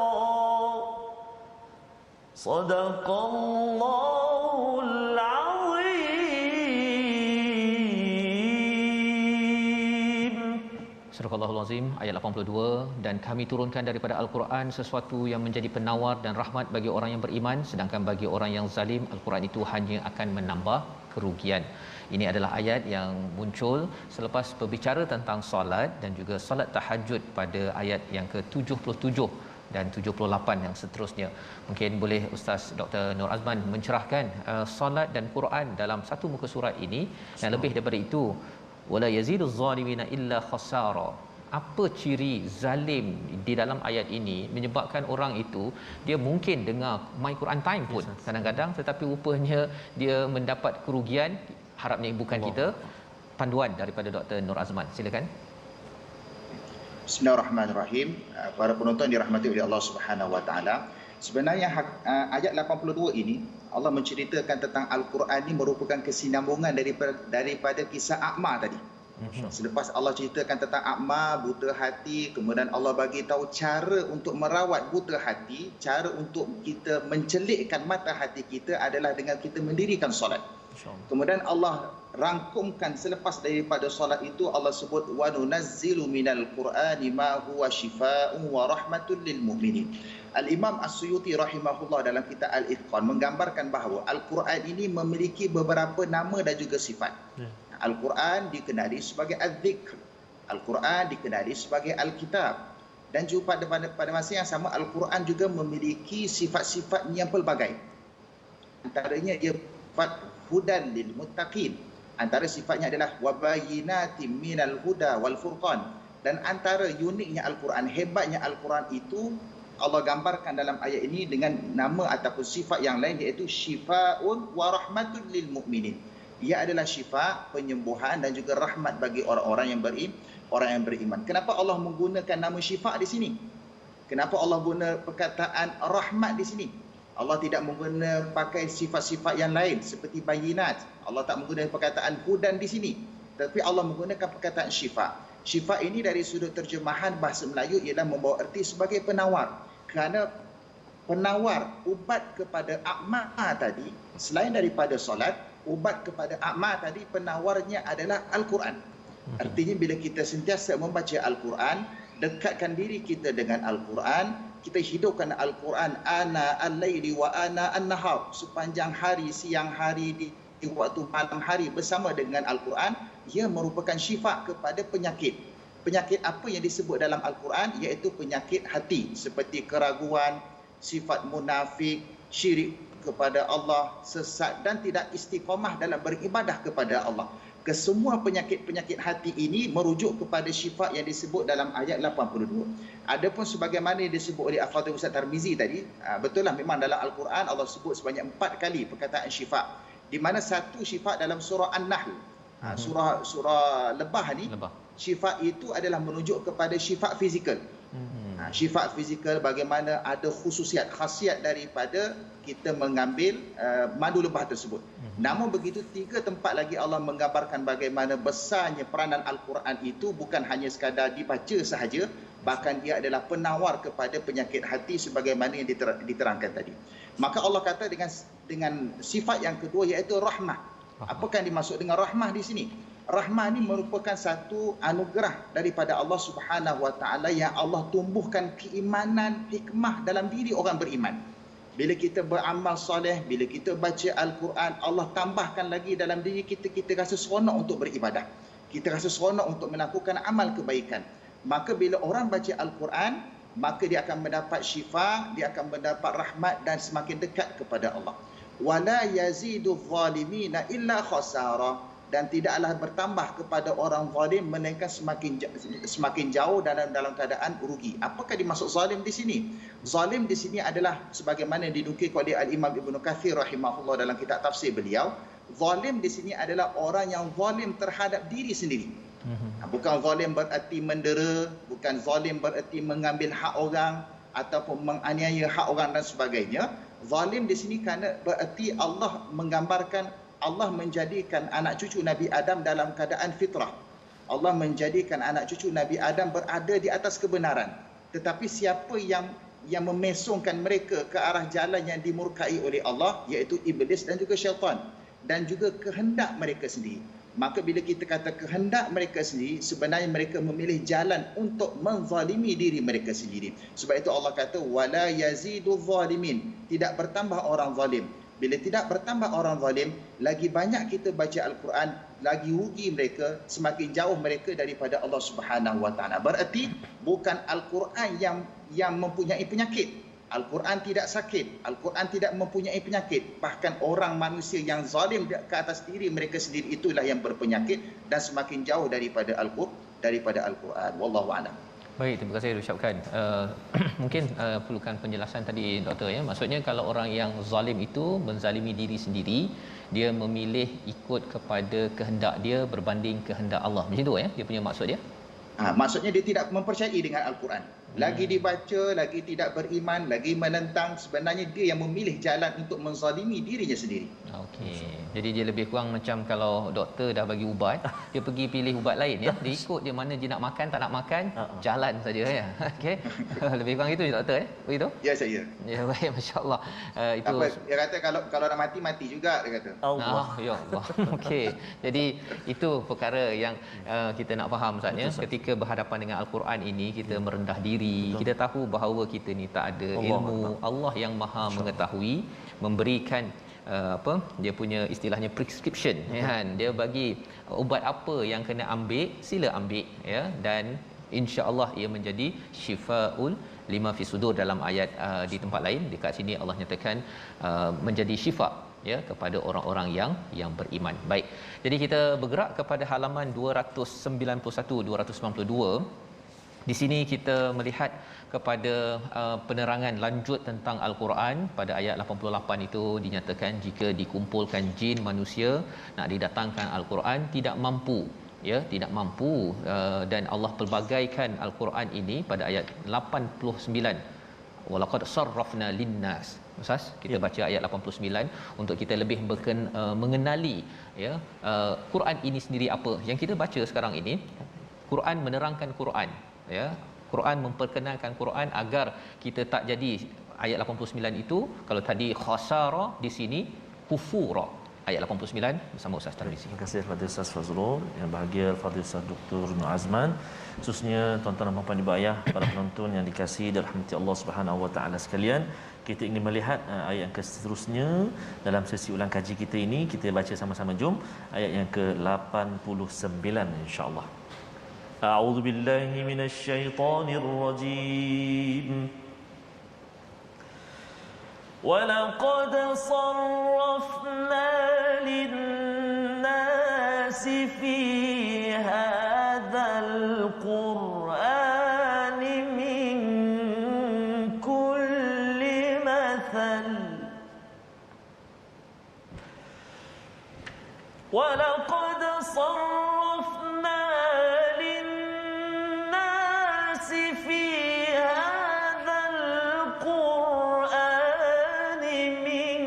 Sadaqallahul azim. Surah Al-Allahul Azim ayat 82, dan kami turunkan daripada Al-Quran sesuatu yang menjadi penawar dan rahmat bagi orang yang beriman, sedangkan bagi orang yang zalim Al-Quran itu hanya akan menambah kerugian. Ini adalah ayat yang muncul selepas berbicara tentang solat dan juga solat tahajud pada ayat yang ke-77 dan 78 yang seterusnya. Mungkin boleh Ustaz Dr. Nur Azman mencerahkan solat dan Quran dalam satu muka surat ini, dan lebih daripada itu, wala yaziduz zalimina illa khasara. Apa ciri zalim di dalam ayat ini menyebabkan orang itu dia mungkin dengar My Quran Time pun kadang-kadang, tetapi rupanya dia mendapat kerugian. Harapnya bukan kita. Panduan daripada Dr. Nur Azman, silakan. Bismillahirrahmanirrahim. Para penonton dirahmati oleh Allah Subhanahu Wa Taala. Sebenarnya ayat 82 ini Allah menceritakan tentang Al-Quran ini merupakan kesinambungan daripada kisah A'ma tadi. Selepas Allah ceritakan tentang akma, buta hati, kemudian Allah bagi tahu cara untuk merawat buta hati, cara untuk kita mencelikkan mata hati kita adalah dengan kita mendirikan solat. Kemudian Allah rangkumkan selepas daripada solat itu, Allah sebut wa nunazzilu minal qur'ani ma huwa shifaa'un wa rahmatun lil mu'minin. Al-Imam As-Suyuti rahimahullah dalam kitab Al-Itqan menggambarkan bahawa Al-Quran ini memiliki beberapa nama dan juga sifat. Al-Quran dikenali sebagai Az-Zikr, Al-Quran dikenali sebagai Al-Kitab, dan juga pada masa yang sama Al-Quran juga memiliki sifat-sifat yang pelbagai. Antaranya dia sifat hudan lil muttaqin. Antara sifatnya adalah wabayinatim minal huda wal furqan. Dan antara uniknya Al-Quran, hebatnya Al-Quran itu Allah gambarkan dalam ayat ini dengan nama ataupun sifat yang lain, iaitu syifaa'un wa rahmatun lil mu'minin. Ia adalah syifa, penyembuhan dan juga rahmat bagi orang-orang yang beriman. Kenapa Allah menggunakan nama syifa di sini? Kenapa Allah guna perkataan rahmat di sini? Allah tidak menggunakan pakai sifat-sifat yang lain seperti bayinat. Allah tak menggunakan perkataan hudan di sini. Tapi Allah menggunakan perkataan syifa. Syifa ini dari sudut terjemahan bahasa Melayu ialah membawa erti sebagai penawar. Kerana penawar ubat kepada akma tadi, selain daripada solat, ubat kepada akma tadi, penawarnya adalah Al-Quran. Artinya bila kita sentiasa membaca Al-Quran, dekatkan diri kita dengan Al-Quran, kita hidupkan Al-Quran ana al-laili wa ana an-nahar, sepanjang hari, siang hari, di waktu malam hari bersama dengan Al-Quran. Ia merupakan syifa kepada penyakit. Penyakit apa yang disebut dalam Al-Quran? Iaitu penyakit hati, seperti keraguan, sifat munafik, syirik kepada Allah, sesat dan tidak istiqamah dalam beribadah kepada Allah. Kesemua penyakit-penyakit hati ini merujuk kepada syifa yang disebut dalam ayat 82. Adapun sebagaimana yang disebut oleh Al-Fadhil Ustaz Tarmizi tadi, betul lah, memang dalam Al-Quran Allah sebut sebanyak 4 kali perkataan syifa. Di mana satu syifa dalam surah An-Nahl. Surah Lebah ni, syifa itu adalah menunjuk kepada syifa fizikal. Syifa fizikal bagaimana ada khasiat daripada kita mengambil madu lebah tersebut. Namun begitu, 3 tempat lagi Allah menggambarkan bagaimana besarnya peranan Al-Quran itu bukan hanya sekadar dibaca sahaja, bahkan dia adalah penawar kepada penyakit hati sebagaimana yang diterangkan tadi. Maka Allah kata dengan sifat yang kedua, iaitu rahmah. Apakah yang dimaksud dengan rahmah di sini? Rahmah ini merupakan satu anugerah daripada Allah Subhanahu Wa Taala yang Allah tumbuhkan keimanan, hikmah dalam diri orang beriman. Bila kita beramal soleh, bila kita baca Al-Quran, Allah tambahkan lagi dalam diri kita, kita rasa seronok untuk beribadah. Kita rasa seronok untuk melakukan amal kebaikan. Maka bila orang baca Al-Quran, maka dia akan mendapat syifa, dia akan mendapat rahmat dan semakin dekat kepada Allah. Wala yazidu zalimina illa khasara. Dan tidaklah bertambah kepada orang zalim melainkan semakin jauh dalam keadaan rugi. Apakah dimaksud zalim di sini? Zalim di sini adalah sebagaimana dinukil oleh Al-Imam Ibn Kathir rahimahullah dalam kitab tafsir beliau. Zalim di sini adalah orang yang zalim terhadap diri sendiri. Bukan zalim bererti mendera, bukan zalim bererti mengambil hak orang ataupun menganiaya hak orang dan sebagainya. Zalim di sini kerana bererti Allah menggambarkan Allah menjadikan anak cucu Nabi Adam dalam keadaan fitrah. Allah menjadikan anak cucu Nabi Adam berada di atas kebenaran. Tetapi siapa yang memesongkan mereka ke arah jalan yang dimurkai oleh Allah, iaitu iblis dan juga syaitan, dan juga kehendak mereka sendiri. Maka bila kita kata kehendak mereka sendiri, sebenarnya mereka memilih jalan untuk menzalimi diri mereka sendiri. Sebab itu Allah kata wala yazidu zalimin, tidak bertambah orang zalim. Bila tidak bertambah orang zalim, lagi banyak kita baca Al-Quran, lagi rugi mereka, semakin jauh mereka daripada Allah Subhanahu Wa Taala. Berarti bukan Al-Quran yang mempunyai penyakit. Al-Quran tidak sakit. Al-Quran tidak mempunyai penyakit. Bahkan orang manusia yang zalim ke atas diri mereka sendiri, itulah yang berpenyakit dan semakin jauh daripada Al-Quran. Wallahu a'lam. Baik, terima kasih diucapkan. Mungkin perlukan penjelasan tadi doktor ya. Maksudnya kalau orang yang zalim itu menzalimi diri sendiri, dia memilih ikut kepada kehendak dia berbanding kehendak Allah. Macam tu ya dia punya maksud dia? Maksudnya dia tidak mempercayai dengan Al-Quran. Lagi dibaca, lagi tidak beriman, lagi menentang, sebenarnya dia yang memilih jalan untuk menzalimi dirinya sendiri. Okey. Jadi dia lebih kurang macam kalau doktor dah bagi ubat, dia pergi pilih ubat lain ya. Dia ikut dia mana dia nak makan, tak nak makan, jalan saja ya. Okey. Lebih kurang itu doktor begitu? Ya, saya. Ya baik, masya-Allah. Itu Apa, dia kata kalau nak mati, mati juga, dia kata. Allah, ya Allah. Okey. Jadi itu perkara yang kita nak faham Ustaz ya. Ketika berhadapan dengan Al-Quran ini, kita merendah diri, kita tahu bahawa kita ni tak ada ilmu. Allah yang Maha mengetahui, memberikan dia punya istilahnya prescription ya kan. Dia bagi ubat apa yang kena ambil, sila ambil ya, dan insya-Allah ia menjadi syifaul lima fi sudur dalam ayat di tempat lain. Dekat sini Allah nyatakan menjadi syifa ya kepada orang-orang yang beriman. Baik. Jadi kita bergerak kepada halaman 291 292. Di sini kita melihat kepada penerangan lanjut tentang Al-Quran. Pada ayat 88 itu dinyatakan jika dikumpulkan jin manusia nak didatangkan Al-Quran tidak mampu ya, tidak mampu, dan Allah pelbagaikan Al-Quran ini pada ayat 89. Walaqad sarrafna linnas. Ustaz, kita baca ayat 89 untuk kita lebih mengenali ya Quran ini sendiri apa. Yang kita baca sekarang ini, Quran menerangkan Quran ya. Quran memperkenalkan Quran agar kita tak jadi ayat 89 itu, kalau tadi khasara, di sini kufura. Ayat 89 bersama Ustaz Tarmizi. Terima kasih kepada Ustaz Fazrul, yang bahagia Fadil Ustaz Dr. Nur Azman. Khususnya tuan-tuan dan puan-puan ibu ayah, para penonton yang dikasihi dan rahmati Allah Subhanahu Wa Taala sekalian, kita ingin melihat ayat yang seterusnya dalam sesi ulang kaji kita ini. Kita baca sama-sama, jom ayat yang ke-89 insya-Allah. A'udzu billahi minasy syaithanir rajim. وَلَقَدْ صَرَّفْنَا لِلنَّاسِ فِي هَذَا الْقُرْآنِ مِنْ كُلِّ مَثَلٍ وَلَقَدْ صَرَّفْنَا لِلنَّاسِ فِي هَذَا الْقُرْآنِ مِنْ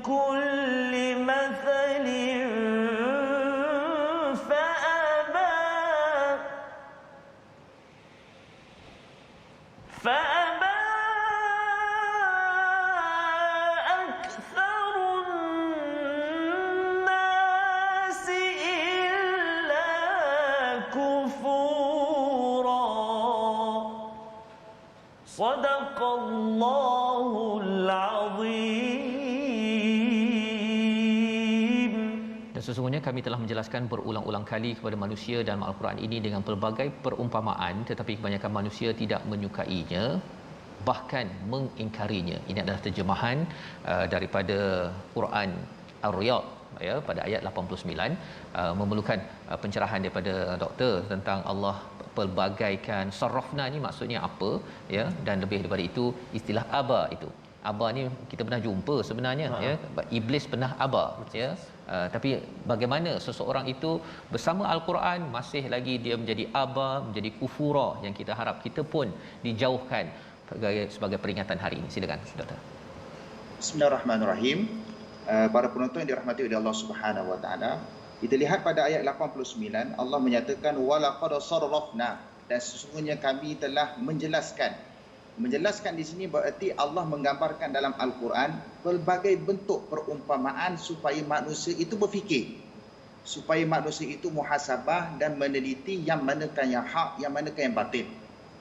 كُلِّ مَثَلٍ فَأَبَى أَكْثَرُ النَّاسِ إِلَّا كُفُورًا. صدق الله العظيم. Dan sesungguhnya kami telah menjelaskan berulang-ulang kali kepada manusia dalam Al-Quran ini dengan pelbagai perumpamaan, tetapi kebanyakan manusia tidak menyukainya, bahkan mengingkarinya. Ini adalah terjemahan daripada Quran Ar-Riyad ya pada ayat 89. Memerlukan pencerahan daripada doktor tentang Allah pelbagaikan. Sarrafna ni maksudnya apa ya, dan lebih daripada itu istilah aba itu. Aba ni kita pernah jumpa sebenarnya ya, iblis pernah aba ya. Tapi bagaimana seseorang itu bersama Al-Quran masih lagi dia menjadi aba, menjadi kufura, yang kita harap kita pun dijauhkan sebagai peringatan hari ini. Silakan doktor. Bismillahirrahmanirrahim. Para penonton yang dirahmati oleh Allah Subhanahu Wa Taala, kita lihat pada ayat 89 Allah menyatakan walaqad sarrafna, dan sesungguhnya kami telah menjelaskan. Menjelaskan di sini berarti Allah menggambarkan dalam Al-Quran pelbagai bentuk perumpamaan supaya manusia itu berfikir, supaya manusia itu muhasabah dan meneliti yang manakah yang hak, yang manakah yang batil,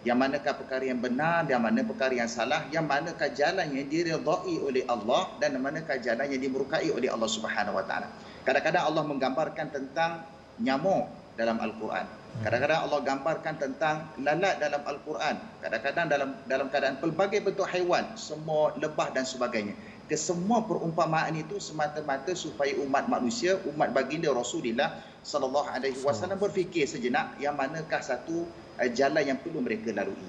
yang manakah perkara yang benar, yang mana perkara yang salah, yang manakah jalan yang diridai oleh Allah dan manakah jalan yang dimurkai oleh Allah Subhanahu Wa Taala. Kadang-kadang Allah menggambarkan tentang nyamuk dalam Al-Quran. Kadang-kadang Allah gambarkan tentang lalat dalam Al-Quran. Kadang-kadang dalam keadaan pelbagai bentuk haiwan, semua lebah dan sebagainya. Kesemua perumpamaan itu semata-mata supaya umat manusia, umat baginda Rasulullah sallallahu alaihi wasallam berfikir sejenak yang manakah satu jalan yang perlu mereka lalui.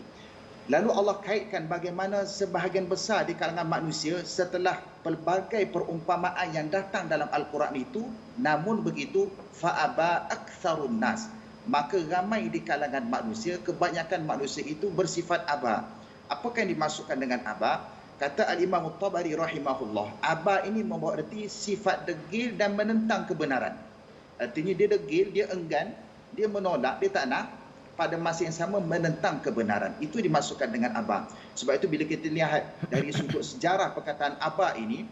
Lalu Allah kaitkan bagaimana sebahagian besar di kalangan manusia setelah pelbagai perumpamaan yang datang dalam Al-Quran itu, namun begitu fa'aba aktsarun nas, maka ramai di kalangan manusia, kebanyakan manusia itu bersifat aba. Apakah yang dimasukkan dengan aba? Kata Al-Imam At-Tabari rahimahullah, aba ini membawa erti sifat degil dan menentang kebenaran. Artinya dia degil, dia enggan, dia menolak, dia tak nak, pada masa yang sama menentang kebenaran. Itu dimasukkan dengan aba. Sebab itu bila kita lihat dari sudut sejarah perkataan aba ini,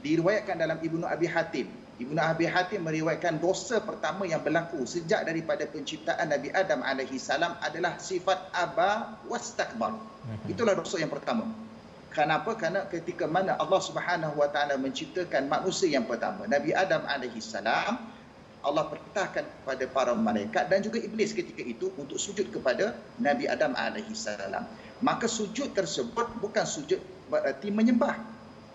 diriwayatkan dalam Ibnu Abi Hatim. Ibnu Abi Hatim meriwayatkan dosa pertama yang berlaku sejak daripada penciptaan Nabi Adam alaihi salam adalah sifat aba wastakbar. Itulah dosa yang pertama. Kenapa? Kerana ketika mana Allah Subhanahu wa taala menciptakan manusia yang pertama, Nabi Adam alaihi salam, Allah perintahkan kepada para malaikat dan juga iblis ketika itu untuk sujud kepada Nabi Adam alaihi salam. Maka sujud tersebut bukan sujud bererti menyembah.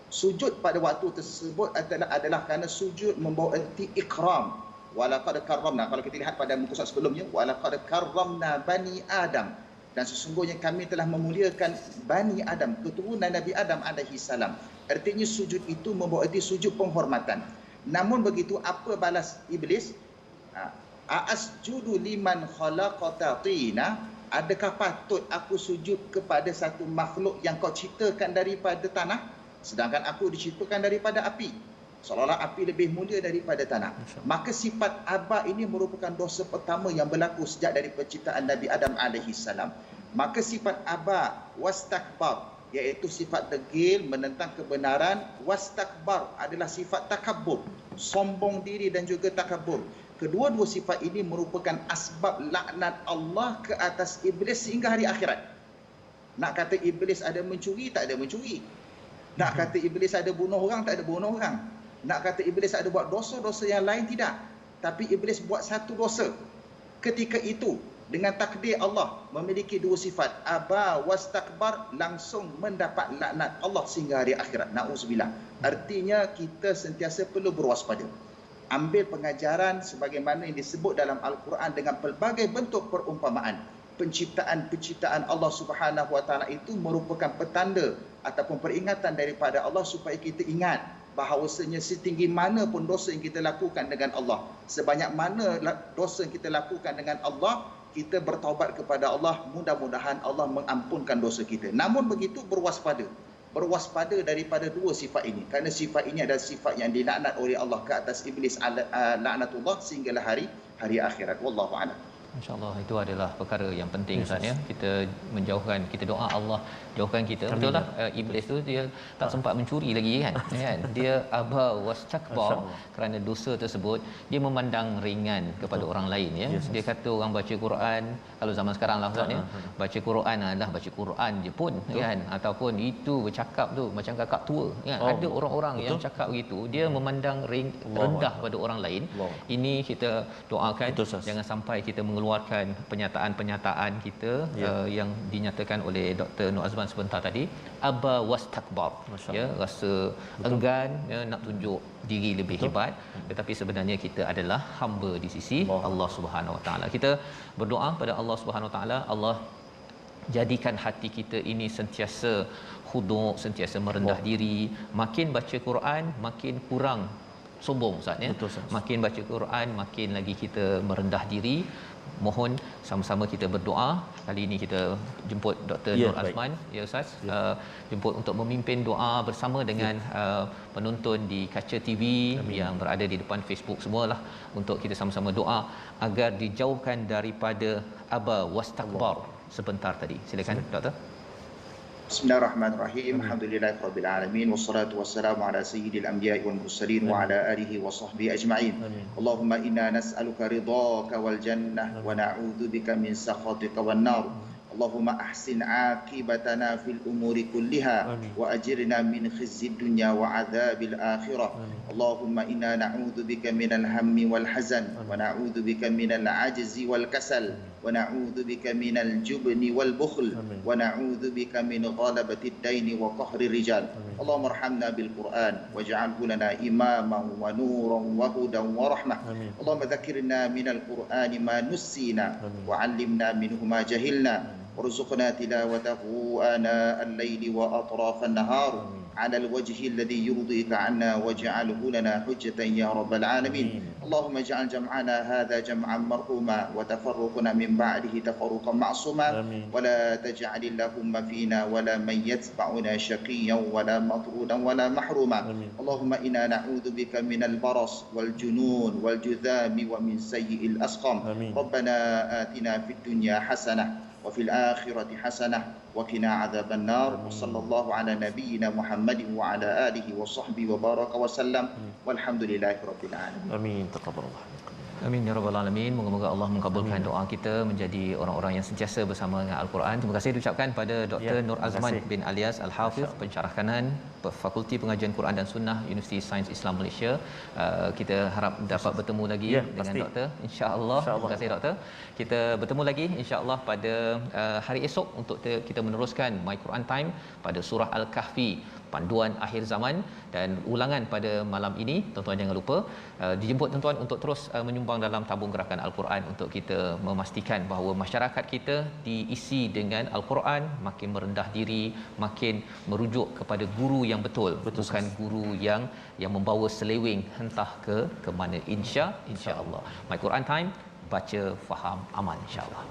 Sujud pada waktu tersebut adalah kerana sujud membawa erti ikram. Walaqad karramna, kalau kita lihat pada muka surat sebelumnya, walaqad karramna bani Adam, dan sesungguhnya kami telah memuliakan Bani Adam, keturunan Nabi Adam alaihi salam. Artinya sujud itu membawa erti sujud penghormatan. Namun begitu, apa balas iblis? Asjudu liman khalaqata tina, adakah patut aku sujud kepada satu makhluk yang kau ciptakan daripada tanah, sedangkan aku diciptakan daripada api? Seolah-olah api lebih mulia daripada tanah. Maka sifat aba ini merupakan dosa pertama yang berlaku sejak dari penciptaan Nabi Adam alaihi salam. Maka sifat aba wastakbar, iaitu sifat degil, menentang kebenaran. Wastakbar adalah sifat takabur, sombong diri dan juga takabur. Kedua-dua sifat ini merupakan asbab laknat Allah ke atas iblis sehingga hari akhirat. Nak kata iblis ada mencuri, tak ada mencuri. Nak kata iblis ada bunuh orang, tak ada bunuh orang. Nak kata iblis ada buat dosa-dosa yang lain, tidak. Tapi iblis buat satu dosa. Ketika itu, dengan takdir Allah memiliki dua sifat, aba wastakbar, langsung mendapat laknat Allah sehingga hari akhirat. Na'udzubillah. Artinya kita sentiasa perlu berwaspada. Ambil pengajaran sebagaimana yang disebut dalam Al-Quran dengan pelbagai bentuk perumpamaan. Penciptaan Allah Subhanahu wa taala itu merupakan petanda ataupun peringatan daripada Allah supaya kita ingat bahawasanya setinggi mana pun dosa yang kita lakukan dengan Allah, sebanyak mana dosa yang kita lakukan dengan Allah, kita bertaubat kepada Allah, mudah-mudahan Allah mengampunkan dosa kita. Namun begitu, berwaspada daripada dua sifat ini, kerana sifat ini adalah sifat yang dilaknat oleh Allah ke atas iblis, laknatullah sehinggalah hari akhirat. Wallahu a'lam. InsyaAllah itu adalah perkara yang penting, Ustaz, ya. Kita menjauhkan, kita doa Allah jauhkan kita. Betul lah, iblis tu dia tak sempat mencuri lagi kan. Dia aba wastakbar, kerana dosa tersebut dia memandang ringan kepada orang lain, ya. Dia kata orang baca Quran, kalau zaman sekarang lah, Ustaz, ya, baca Quran adalah baca Quran je pun, kan, ataupun itu bercakap tu macam kakak tua, kan. Ada orang-orang yang cakap begitu, dia memandang rendah pada orang lain. Ini kita doakan jangan sampai kita mengeluarkan penyataan-penyataan kita yang dinyatakan oleh Dr. Nur Azman sebentar tadi, aba wastakbar, ya, rasa enggan, ya, nak tunjuk diri lebih hebat, tetapi sebenarnya kita adalah hamba di sisi Allah Subhanahu Wa Taala. Kita berdoa pada Allah Subhanahu Wa Taala, Allah jadikan hati kita ini sentiasa khuduk, sentiasa merendah diri. Makin baca Quran makin kurang sombong, Ustaz, ya. Makin baca Quran makin lagi kita merendah diri. Mohon sama-sama kita berdoa. Kali ini kita jemput Dr. Nur Azman, ya Ustaz, jemput untuk memimpin doa bersama dengan penonton di kaca TV yang berada di depan Facebook semualah, untuk kita sama-sama doa agar dijauhkan daripada aba wastakbar sebentar tadi. Silakan Doktor. Bismillahirrahmanirrahim. Alhamdulillahirabbil alamin, wassalatu wassalamu ala sayyidil anbiya'i wal mursalin wa ala alihi wa sahbihi ajma'in. Allahumma inna nas'aluka ridhaka wal jannah wa na'udzubika min sakhatika wan nar. Allahumma ahsin aqibatana fil umuri kulliha wa ajirna min khizyid dunya wa adzabil akhirah. Allahumma inna na'udzubika minal hammi wal hazan wa na'udzubika minal ajzi wal kasal wa na'udzubika minal jubni wal bukhl wa na'udzubika min ghalabati ad-daini wa qahri rijal. Allahumma arhamna bil Qur'an waj'alhu lana imaman wa nuran wa hudan wa rahmah. Allahumma dhakkirna minal Qur'ani ma nussina wa 'allimna minhu ma jahilna وارزقنا تلاوته آناء الليل وأطراف النهار على الوجه الذي يرضيك عنا واجعله لنا حجة يا رب العالمين. اللهم اجعل جمعنا هذا جمعا مرحوما وتفرقنا من بعده تفرقا معصوما ولا تجعل اللهم فينا ولا من يتبعنا شقيا ولا مطرودا ولا محروما. اللهم إنا نعوذ بك من البرص والجنون والجذام ومن سيء الأسقم. ربنا آتنا في الدنيا حسنة وفي الآخرة حسنة وقنا عذاب النار. وصلى الله على نبينا محمد وعلى آله وصحبه وبارك وسلم والحمد لله رب العالمين. Amin. Taqabbalallah. Amin ya rabbal alamin. Moga-moga Allah mengabulkan doa kita menjadi orang-orang yang sentiasa bersama dengan Al-Quran. Terima kasih diucapkan pada Dr. Nur Azman bin Alias Al-Hafiz, pensyarah kanan Fakulti Pengajian Quran dan Sunnah Universiti Sains Islam Malaysia. Kita harap dapat bertemu lagi dengan doktor insya-Allah. Terima kasih doktor. Kita bertemu lagi insya-Allah pada hari esok untuk kita meneruskan My Quran Time pada surah Al-Kahfi, panduan akhir zaman, dan ulangan pada malam ini. Tuan-tuan jangan lupa dijemput tuan-tuan untuk terus menyumbang dalam tabung gerakan Al-Quran untuk kita memastikan bahawa masyarakat kita diisi dengan Al-Quran, makin merendah diri, makin merujuk kepada guru yang betul, bukan guru yang membawa seleweng entah ke mana. Insya-Allah. My Quran Time, baca, faham, amal insya-Allah.